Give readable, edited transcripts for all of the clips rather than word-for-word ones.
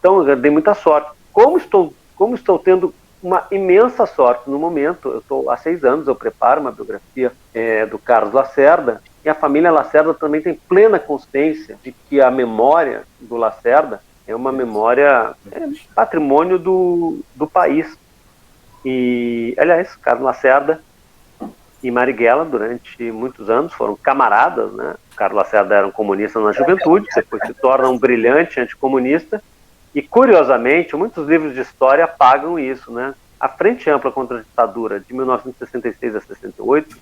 Então, eu dei muita sorte. Como estou tendo uma imensa sorte no momento, eu estou há 6 anos, eu preparo uma biografia do Carlos Lacerda, e a família Lacerda também tem plena consciência de que a memória do Lacerda é uma memória, patrimônio do país. E, aliás, Carlos Lacerda e Marighella, durante muitos anos, foram camaradas, né? Carlos Lacerda era um comunista na juventude, depois se torna um brilhante anticomunista, e, curiosamente, muitos livros de história apagam isso, né? A Frente Ampla contra a Ditadura, de 1966 a 68,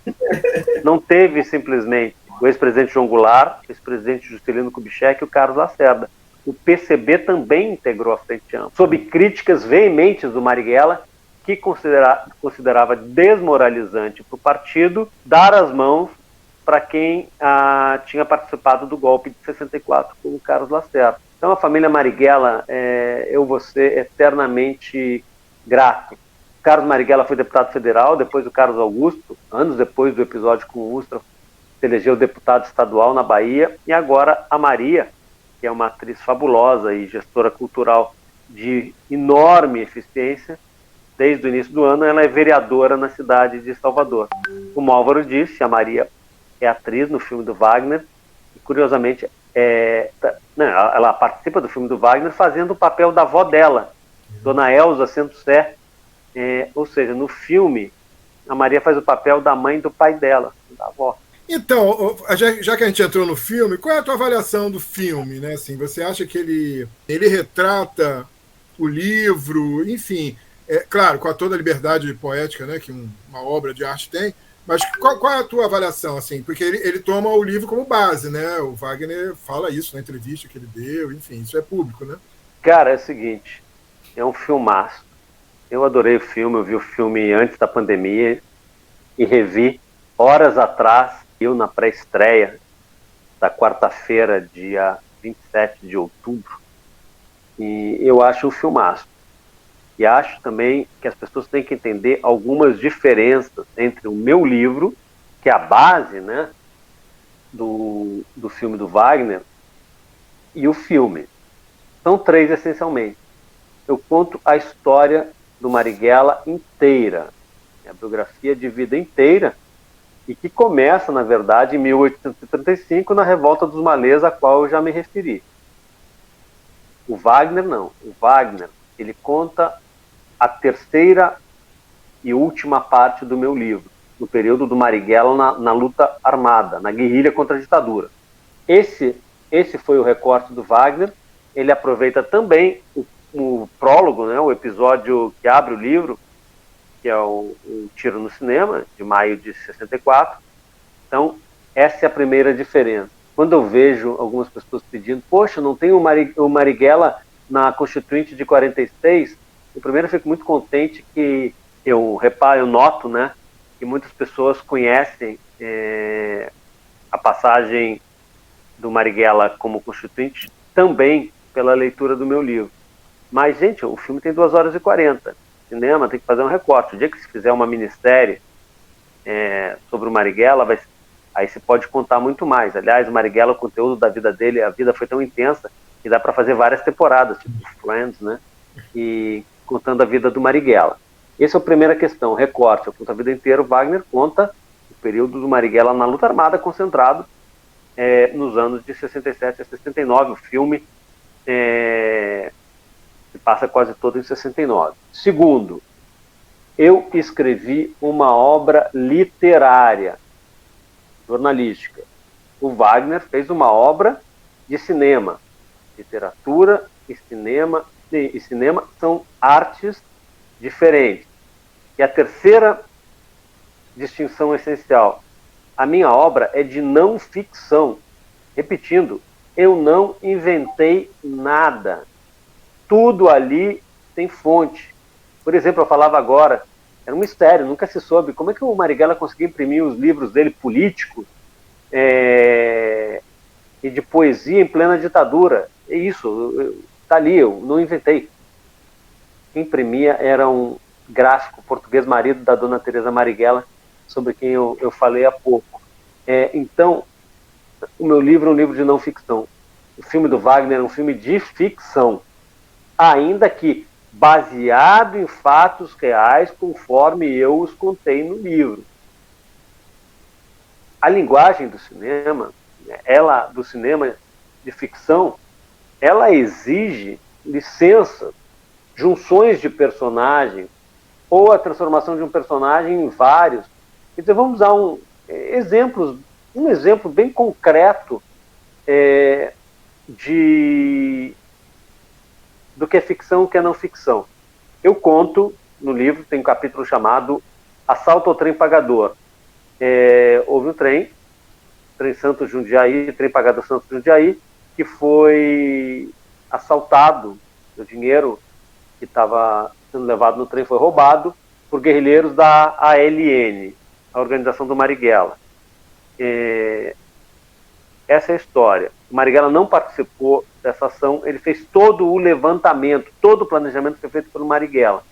não teve simplesmente o ex-presidente João Goulart, o ex-presidente Juscelino Kubitschek e o Carlos Lacerda. O PCB também integrou a Frente Ampla, sob críticas veementes do Marighella, que considerava desmoralizante para o partido dar as mãos para quem tinha participado do golpe de 64, como o Carlos Lacerda. Então, a família Marighella, eu vou ser eternamente grato. Carlos Marighella foi deputado federal, depois o Carlos Augusto, anos depois do episódio com o Ustra, se elegeu deputado estadual na Bahia, e agora a Maria, que é uma atriz fabulosa e gestora cultural de enorme eficiência, desde o início do ano, ela é vereadora na cidade de Salvador. Como o Álvaro disse, a Maria é atriz no filme do Wagner, e curiosamente, ela participa do filme do Wagner fazendo o papel da avó dela, Dona Elza Centro-Sé, ou seja, no filme, a Maria faz o papel da mãe do pai dela, da avó. Então, já que a gente entrou no filme, qual é a tua avaliação do filme? Né? Assim, você acha que ele retrata o livro, enfim, claro, com toda a liberdade poética, né, que uma obra de arte tem, mas qual é a tua avaliação? Assim? Porque ele toma o livro como base, né? O Wagner fala isso na entrevista que ele deu, enfim, isso é público, né? Cara, é o seguinte, é um filmaço. Eu adorei o filme, eu vi o filme antes da pandemia e revi horas atrás, eu na pré-estreia da quarta-feira, dia 27 de outubro, e eu acho um filmaço. E acho também que as pessoas têm que entender algumas diferenças entre o meu livro, que é a base, né, do filme do Wagner, e o filme. São 3 essencialmente. Eu conto a história do Marighella inteira, a biografia de vida inteira, e que começa, na verdade, em 1835, na Revolta dos Malês, a qual eu já me referi. O Wagner não. O Wagner, ele conta a terceira e última parte do meu livro, no período do Marighella na luta armada, na guerrilha contra a ditadura. Esse foi o recorte do Wagner. Ele aproveita também o prólogo, né, o episódio que abre o livro, que é o Tiro no Cinema, de maio de 64. Então, essa é a primeira diferença. Quando eu vejo algumas pessoas pedindo, poxa, não tem o Marighella na Constituinte de 46, eu primeiro fico muito contente que eu noto, né, que muitas pessoas conhecem a passagem do Marighella como Constituinte também pela leitura do meu livro. Mas, gente, o filme tem 2 horas e 40. Cinema tem que fazer um recorte. O dia que se fizer uma minissérie sobre o Marighella, aí se pode contar muito mais. Aliás, o Marighella, o conteúdo da vida dele, a vida foi tão intensa que dá para fazer várias temporadas, tipo Friends, né? E contando a vida do Marighella. Essa é a primeira questão, o recorte. Eu conto a vida inteira. O Wagner conta o período do Marighella na luta armada, concentrado nos anos de 67 a 69. O filme se passa quase todo em 69. Segundo, eu escrevi uma obra literária, jornalística. O Wagner fez uma obra de cinema. Literatura e cinema são artes diferentes. E a terceira distinção essencial, a minha obra é de não ficção. Repetindo, eu não inventei nada. Tudo ali tem fonte. Por exemplo, eu falava agora, era um mistério, nunca se soube como é que o Marighella conseguiu imprimir os livros dele políticos e de poesia em plena ditadura. É isso, está ali, eu não inventei. Quem imprimia era um gráfico português, marido da dona Teresa Marighella, sobre quem eu falei há pouco. Então, o meu livro é um livro de não ficção. O filme do Wagner é um filme de ficção. ainda que baseado em fatos reais, conforme eu os contei no livro. A linguagem do cinema, do cinema de ficção, ela exige licença, junções de personagens, ou a transformação de um personagem em vários. Quer dizer, vamos usar um exemplo bem concreto do que é ficção e o que é não ficção. Eu conto no livro, tem um capítulo chamado Assalto ao Trem Pagador. Houve um trem Santos Jundiaí, trem pagador Santos Jundiaí, que foi assaltado, o dinheiro que estava sendo levado no trem foi roubado por guerrilheiros da ALN, a Organização do Marighella. Essa é a história. O Marighella não participou dessa ação, ele fez todo o levantamento, todo o planejamento foi feito pelo Marighella,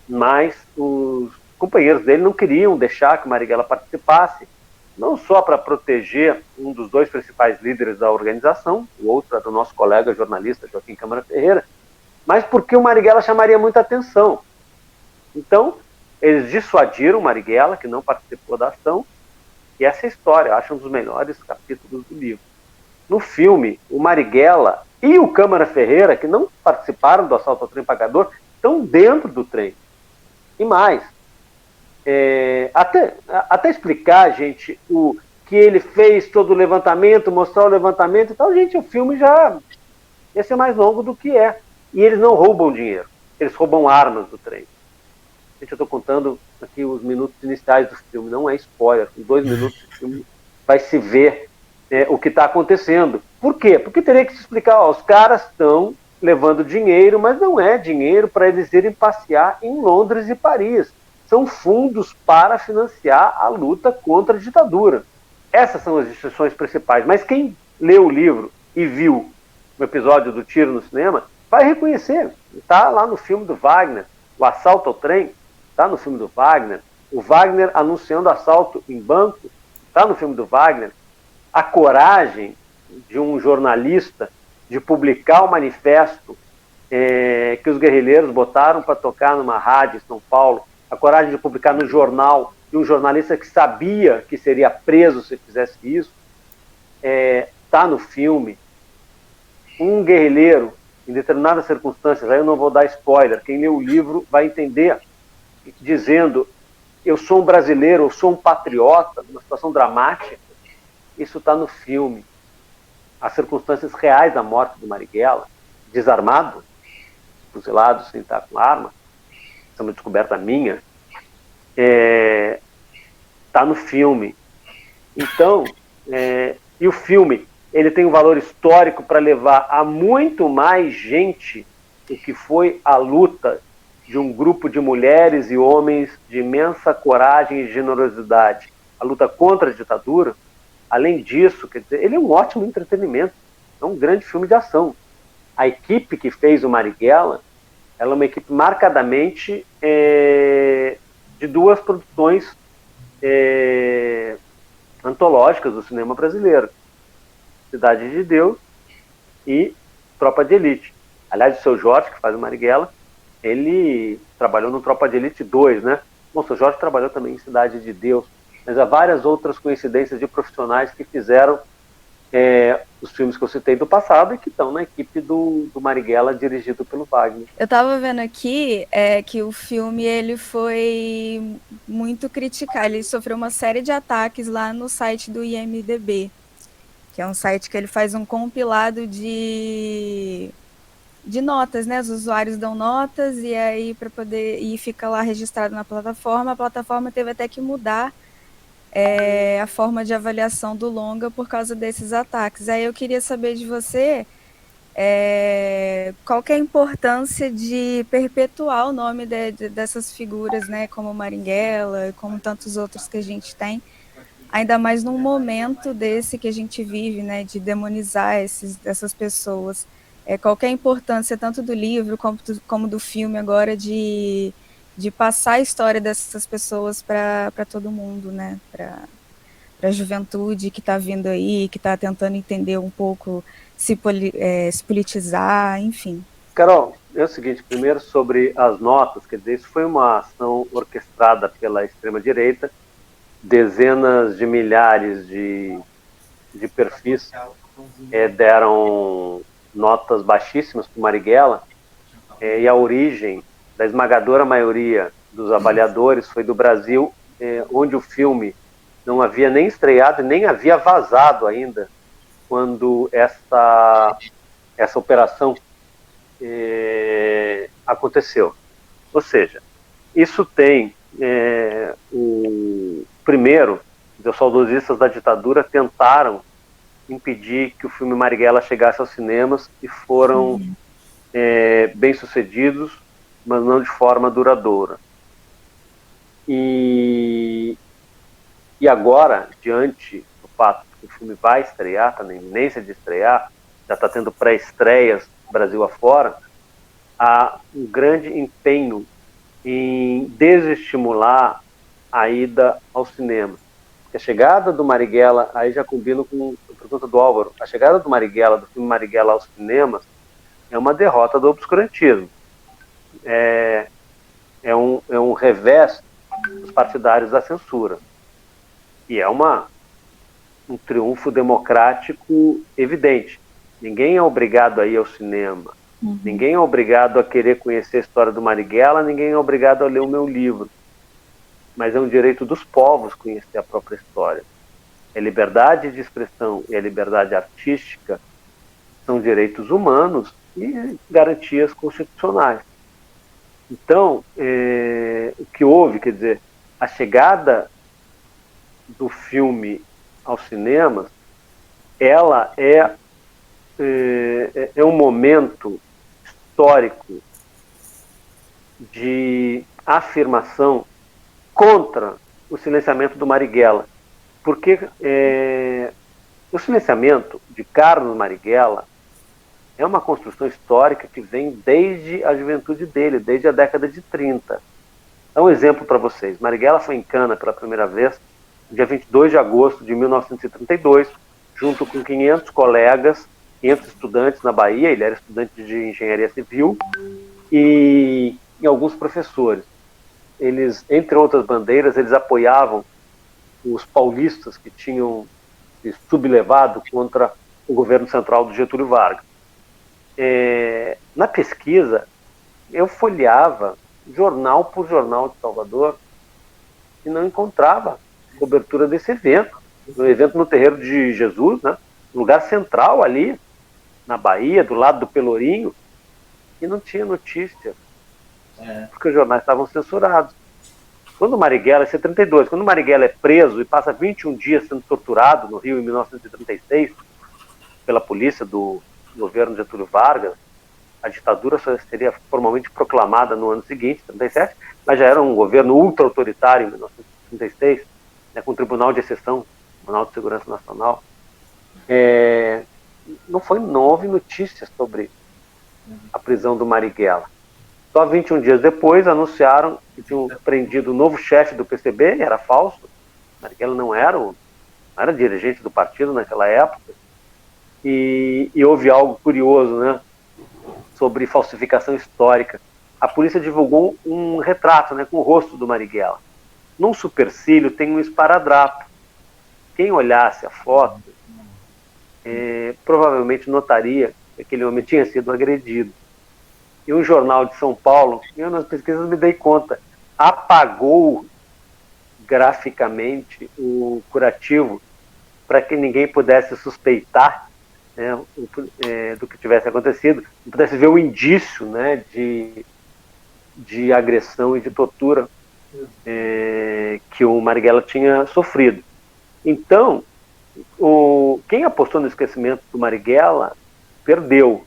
mas os companheiros dele não queriam deixar que o Marighella participasse, não só para proteger um dos dois principais líderes da organização, o outro é do nosso colega jornalista Joaquim Câmara Ferreira, mas porque o Marighella chamaria muita atenção. Então, eles dissuadiram o Marighella, que não participou da ação, e essa é a história, eu acho um dos melhores capítulos do livro. No filme, o Marighella e o Câmara Ferreira, que não participaram do assalto ao trem pagador, estão dentro do trem. E mais, até explicar, gente, o que ele fez, todo o levantamento, mostrar o levantamento e tal, gente, o filme já ia ser mais longo do que é. E eles não roubam dinheiro, eles roubam armas do trem. Gente, eu estou contando aqui os minutos iniciais do filme, não é spoiler, com 2 minutos do filme vai se ver o que está acontecendo. Por quê? Porque teria que se explicar, os caras estão levando dinheiro, mas não é dinheiro para eles irem passear em Londres e Paris. São fundos para financiar a luta contra a ditadura. Essas são as distinções principais. Mas quem leu o livro e viu o episódio do tiro no cinema, vai reconhecer. Está lá no filme do Wagner, o assalto ao trem, está no filme do Wagner. O Wagner anunciando assalto em banco, está no filme do Wagner. A coragem de um jornalista de publicar o manifesto que os guerrilheiros botaram para tocar numa rádio em São Paulo, a coragem de publicar no jornal, de um jornalista que sabia que seria preso se fizesse isso, está no filme. Um guerrilheiro, em determinadas circunstâncias, aí eu não vou dar spoiler, quem lê o livro vai entender, dizendo, eu sou um brasileiro, eu sou um patriota, numa situação dramática, isso está no filme. As circunstâncias reais da morte do Marighella, desarmado, fuzilado sem estar com arma, isso é uma descoberta minha, está no filme. Então, e o filme, ele tem um valor histórico para levar a muito mais gente o que foi a luta de um grupo de mulheres e homens de imensa coragem e generosidade, a luta contra a ditadura. Além disso, quer dizer, ele é um ótimo entretenimento, é um grande filme de ação. A equipe que fez o Marighella, ela é uma equipe marcadamente de 2 produções antológicas do cinema brasileiro. Cidade de Deus e Tropa de Elite. Aliás, o seu Jorge, que faz o Marighella, ele trabalhou no Tropa de Elite 2, né? Bom, o seu Jorge trabalhou também em Cidade de Deus, mas há várias outras coincidências de profissionais que fizeram os filmes que eu citei do passado e que estão na equipe do Marighella, dirigido pelo Wagner. Eu estava vendo aqui que o filme ele foi muito criticado, ele sofreu uma série de ataques lá no site do IMDb, que é um site que ele faz um compilado de notas, né? Os usuários dão notas e aí para poder e fica lá registrado na plataforma. A plataforma teve até que mudar a forma de avaliação do longa por causa desses ataques. Aí eu queria saber de você qual que é a importância de perpetuar o nome dessas figuras, né? Como Marighella, como tantos outros que a gente tem, ainda mais num momento desse que a gente vive, né, de demonizar essas pessoas. Qual que é a importância tanto do livro como do filme agora de passar a história dessas pessoas para todo mundo, né, para a juventude que está vindo aí, que está tentando entender um pouco, se politizar, enfim. Carol, é o seguinte, primeiro sobre as notas, quer dizer, isso foi uma ação orquestrada pela extrema-direita, dezenas de milhares de perfis deram notas baixíssimas para o Marighella, e a origem da esmagadora maioria dos avaliadores foi do Brasil, onde o filme não havia nem estreado e nem havia vazado ainda quando essa operação aconteceu. Ou seja, isso tem o primeiro, os saudosistas da ditadura tentaram impedir que o filme Marighella chegasse aos cinemas e foram bem-sucedidos, mas não de forma duradoura. E agora, diante do fato que o filme vai estrear, está na iminência de estrear, já está tendo pré-estreias Brasil afora, há um grande empenho em desestimular a ida ao cinema. A chegada do Marighella, aí já combino com a pergunta do Álvaro, a chegada do Marighella, do filme Marighella aos cinemas, é uma derrota do obscurantismo. É um revés dos partidários da censura. E é um triunfo democrático evidente. Ninguém é obrigado a ir ao cinema. Ninguém é obrigado a querer conhecer a história do Marighella, ninguém é obrigado a ler o meu livro. Mas é um direito dos povos conhecer a própria história. A liberdade de expressão e a liberdade artística são direitos humanos e garantias constitucionais. Então, o que houve, quer dizer, a chegada do filme aos cinemas, ela é um momento histórico de afirmação contra o silenciamento do Marighella, porque o silenciamento de Carlos Marighella é uma construção histórica que vem desde a juventude dele, desde a década de 30. Dá um exemplo para vocês. Marighella foi em Cana pela primeira vez, no dia 22 de agosto de 1932, junto com 500 colegas, 500 estudantes na Bahia, ele era estudante de engenharia civil, e alguns professores. Eles, entre outras bandeiras, eles apoiavam os paulistas que tinham se sublevado contra o governo central do Getúlio Vargas. Na pesquisa, eu folheava jornal por jornal de Salvador e não encontrava cobertura desse evento. Um evento no Terreiro de Jesus, né? Um lugar central ali, na Bahia, do lado do Pelourinho, e não tinha notícia, porque os jornais estavam censurados. Quando o Marighella, isso é 32, quando o Marighella é preso e passa 21 dias sendo torturado no Rio em 1936 pela polícia do governo Getúlio Vargas, a ditadura só seria formalmente proclamada no ano seguinte, 37, mas já era um governo ultra-autoritário em 1936, né, com o Tribunal de Exceção, Tribunal de Segurança Nacional. Não houve notícias sobre a prisão do Marighella. Só 21 dias depois anunciaram que tinham prendido o novo chefe do PCB, e era falso. Marighella não era dirigente do partido naquela época. E houve algo curioso, né, sobre falsificação histórica. A polícia divulgou um retrato, né, com o rosto do Marighella. Num supercílio tem um esparadrapo. Quem olhasse a foto provavelmente notaria que aquele homem tinha sido agredido. E um jornal de São Paulo, eu nas pesquisas me dei conta, apagou graficamente o curativo para que ninguém pudesse suspeitar, né, do que tivesse acontecido, pudesse ver o indício, né, de agressão e de tortura que o Marighella tinha sofrido. Então, quem apostou no esquecimento do Marighella perdeu.